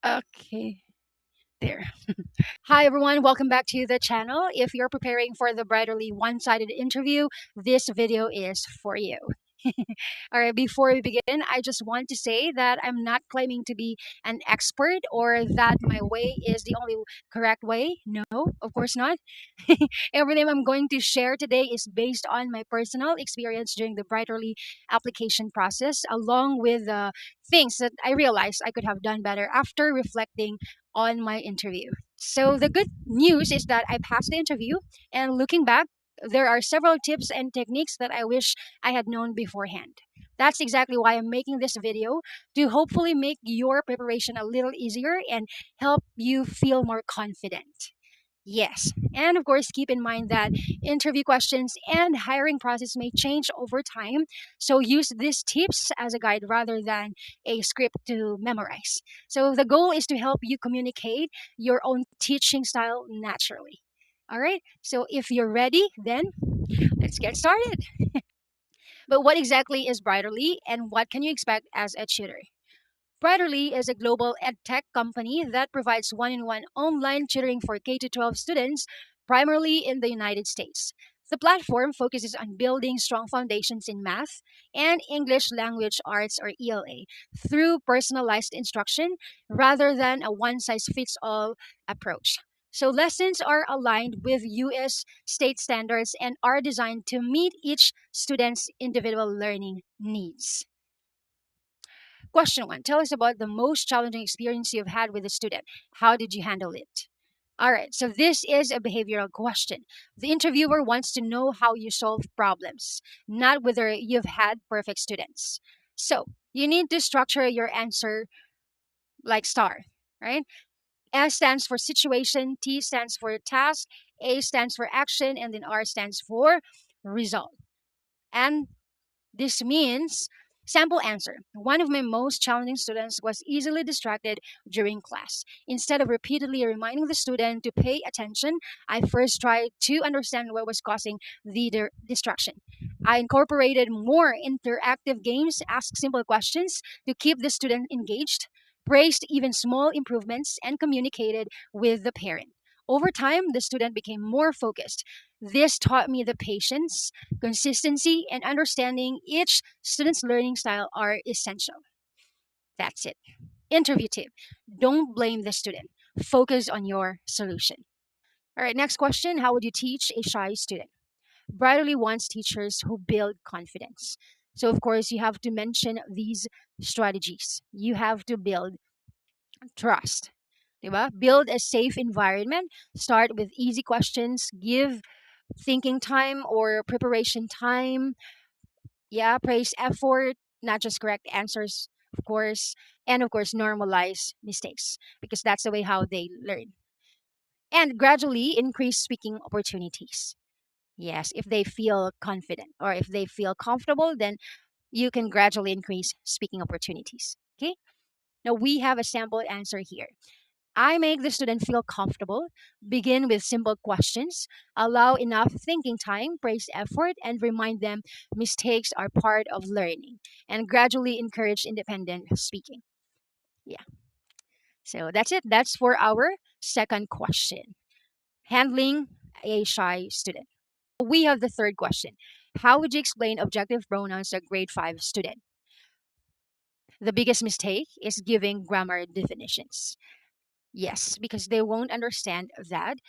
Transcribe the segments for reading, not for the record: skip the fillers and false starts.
Okay, there. Hi, everyone. Welcome back to the channel. If you're preparing for the Brightly one-sided interview, this video is for you. All right, before we begin, I just want to say that I'm not claiming to be an expert or that my way is the only correct way. No, of course not. Everything I'm going to share today is based on my personal experience during the Brightly application process, along with things that I realized I could have done better after reflecting on my interview. So the good news is that I passed the interview, and looking back, there are several tips and techniques that I wish I had known beforehand. That's exactly why I'm making this video, to hopefully make your preparation a little easier and help you feel more confident. Yes. And of course, keep in mind that interview questions and hiring process may change over time. So use these tips as a guide rather than a script to memorize. So the goal is to help you communicate your own teaching style naturally. All right. So if you're ready, then let's get started. But what exactly is Brightly and what can you expect as a tutor? Brightly is a global edtech company that provides one-on-one online tutoring for K-12 students, primarily in the United States. The platform focuses on building strong foundations in math and English language arts or ELA through personalized instruction rather than a one-size-fits-all approach. So lessons are aligned with US state standards and are designed to meet each student's individual learning needs. Question one, tell us about the most challenging experience you've had with a student. How did you handle it? All right, so this is a behavioral question. The interviewer wants to know how you solve problems, not whether you've had perfect students. So you need to structure your answer like STAR, right? S stands for situation, T stands for task, A stands for action, and then R stands for result. And this means sample answer. One of my most challenging students was easily distracted during class. Instead of repeatedly reminding the student to pay attention, I first tried to understand what was causing the distraction. I incorporated more interactive games, asked simple questions to keep the student engaged, praised even small improvements, and communicated with the parent. Over time, the student became more focused. This taught me the patience, consistency, and understanding each student's learning style are essential. That's it. Interview tip, don't blame the student, focus on your solution. All right, next question, how would you teach a shy student? Brightly wants teachers who build confidence. So, of course, you have to mention these strategies. You have to build trust. Diba? Build a safe environment. Start with easy questions. Give thinking time or preparation time. Yeah, praise effort, not just correct answers, of course. And of course, normalize mistakes because that's the way how they learn. And gradually increase speaking opportunities. Yes, if they feel confident or if they feel comfortable, then you can gradually increase speaking opportunities. Okay. Now we have a sample answer here. I make the student feel comfortable, begin with simple questions, allow enough thinking time, praise effort, and remind them mistakes are part of learning, and gradually encourage independent speaking. Yeah, so that's it. That's for our second question, handling a shy student. We have the third question. How would you explain objective pronouns to a grade 5 student? The biggest mistake is giving grammar definitions. Yes, because they won't understand that.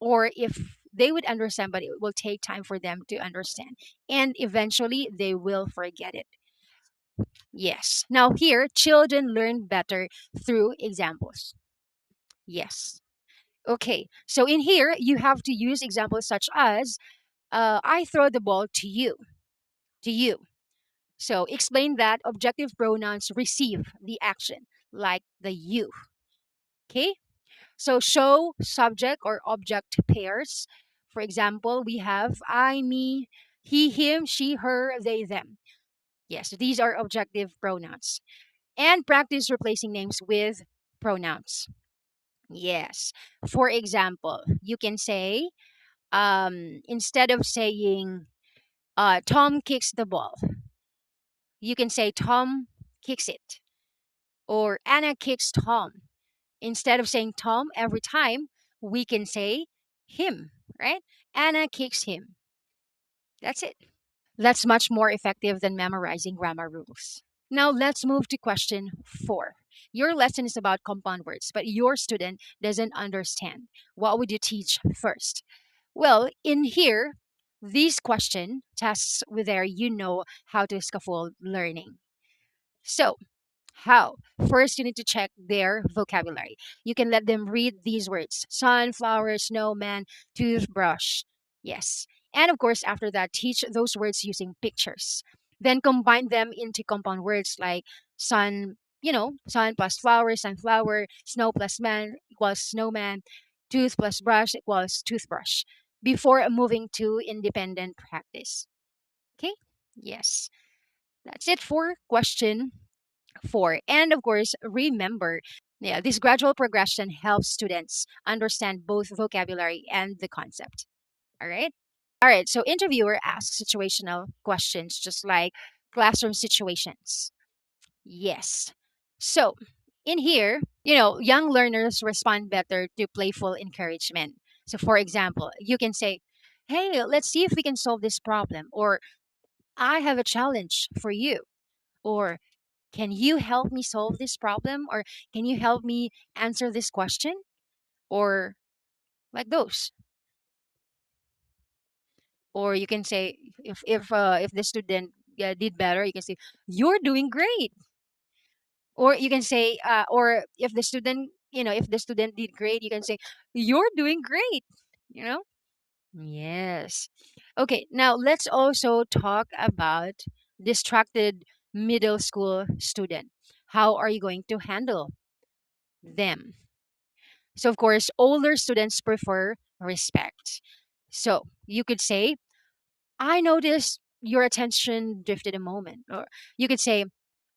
Or if they would understand, but it will take time for them to understand. And eventually they will forget it. Yes. Now, here, children learn better through examples. Yes. Okay. So, in here, you have to use examples such as I throw the ball to you. To you. So, explain that objective pronouns receive the action, like the you. Okay. So show subject or object pairs. For example, we have I, me, he, him, she, her, they, them. Yes, these are objective pronouns. And practice replacing names with pronouns. Yes. For example, you can say, instead of saying Tom kicks the ball, you can say Tom kicks it. Or Anna kicks Tom. Instead of saying Tom every time, we can say him, right? Anna kicks him. That's it. That's much more effective than memorizing grammar rules. Now let's move to question 4. Your lesson is about compound words, but your student doesn't understand. What would you teach first? Well, in here, these question tests whether you know how to scaffold learning. So, how? First, you need to check their vocabulary. You can let them read these words: sunflower, snowman, toothbrush. Yes. And of course, after that, teach those words using pictures. Then combine them into compound words like sun, sun plus flower, sunflower, snow plus man equals snowman, tooth plus brush equals toothbrush before moving to independent practice. Okay? Yes. That's it for question 4. And of course, remember, yeah, this gradual progression helps students understand both vocabulary and the concept. All right. All right. So, interviewer asks situational questions just like classroom situations. Yes. So, in here, young learners respond better to playful encouragement. So, for example, you can say, "Hey, let's see if we can solve this problem," or "I have a challenge for you," or "Can you help me solve this problem?" or "Can you help me answer this question?" Or like those. Or you can say, if the student did better, you can say, "You're doing great." Or you can say, or if the student did great, you can say, "You're doing great." You know? Yes. Okay, now let's also talk about distracted middle school student. How are you going to handle them? So, of course, older students prefer respect. So, you could say, "I noticed your attention drifted a moment." Or you could say,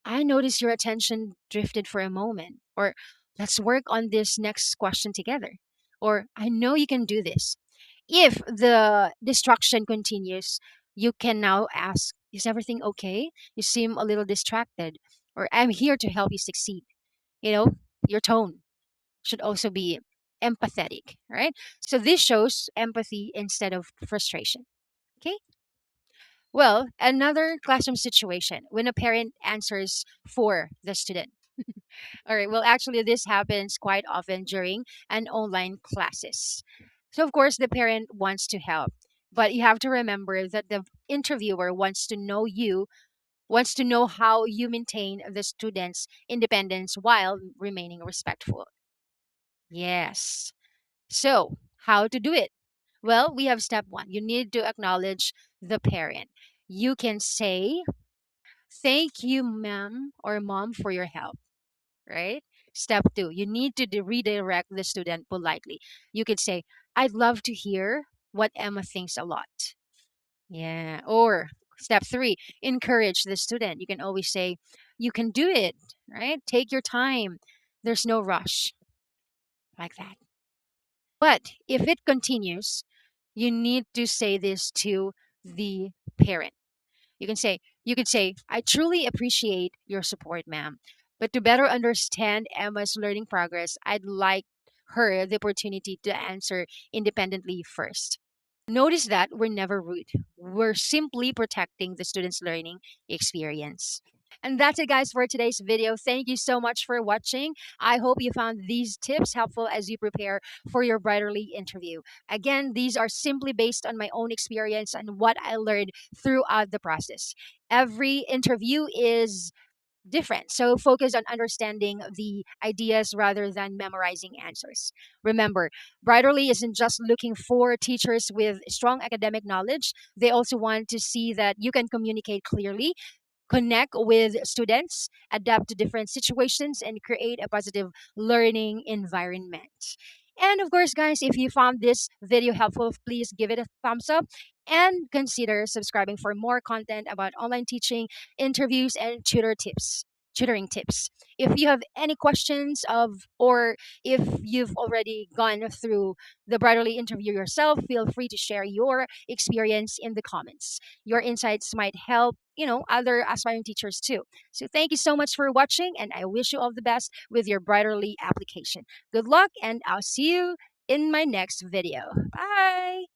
"I noticed your attention drifted for a moment." Or, "Let's work on this next question together." Or, "I know you can do this." If the distraction continues, you can now ask, "Is everything okay? You seem a little distracted." Or, "I'm here to help you succeed." You know, your tone should also be empathetic, right? So this shows empathy instead of frustration. Okay. Well, another classroom situation when a parent answers for the student. All right. Well, actually, this happens quite often during an online classes. So, of course, the parent wants to help, but you have to remember that the interviewer wants to know how you maintain the student's independence while remaining respectful. Yes. So, how to do it? Well, we have step 1. You need to acknowledge the parent. You can say, "Thank you, ma'am or mom, for your help," right? Step 2, you need to redirect the student politely. You could say, "I'd love to hear what Emma thinks a lot." Yeah. Or step 3, encourage the student. You can always say, "You can do it," right? "Take your time. There's no rush," like that. But if it continues, you need to say this to the parent. You could say, "I truly appreciate your support, ma'am. But to better understand Emma's learning progress, I'd like her the opportunity to answer independently first." Notice that we're never rude. We're simply protecting the student's learning experience. And that's it, guys, for today's video. Thank you so much for watching. I hope you found these tips helpful as you prepare for your Brightly interview. Again, these are simply based on my own experience and what I learned throughout the process. Every interview is different. So focus on understanding the ideas rather than memorizing answers. Remember, Brightly isn't just looking for teachers with strong academic knowledge. They also want to see that you can communicate clearly, connect with students, adapt to different situations, and create a positive learning environment. And of course, guys, if you found this video helpful, please give it a thumbs up and consider subscribing for more content about online teaching, interviews, and tutor tips. tutoring tips. If you have any questions or if you've already gone through the Brightly interview yourself, feel free to share your experience in the comments. Your insights might help, other aspiring teachers too. So thank you so much for watching, and I wish you all the best with your Brightly application. Good luck, and I'll see you in my next video. Bye.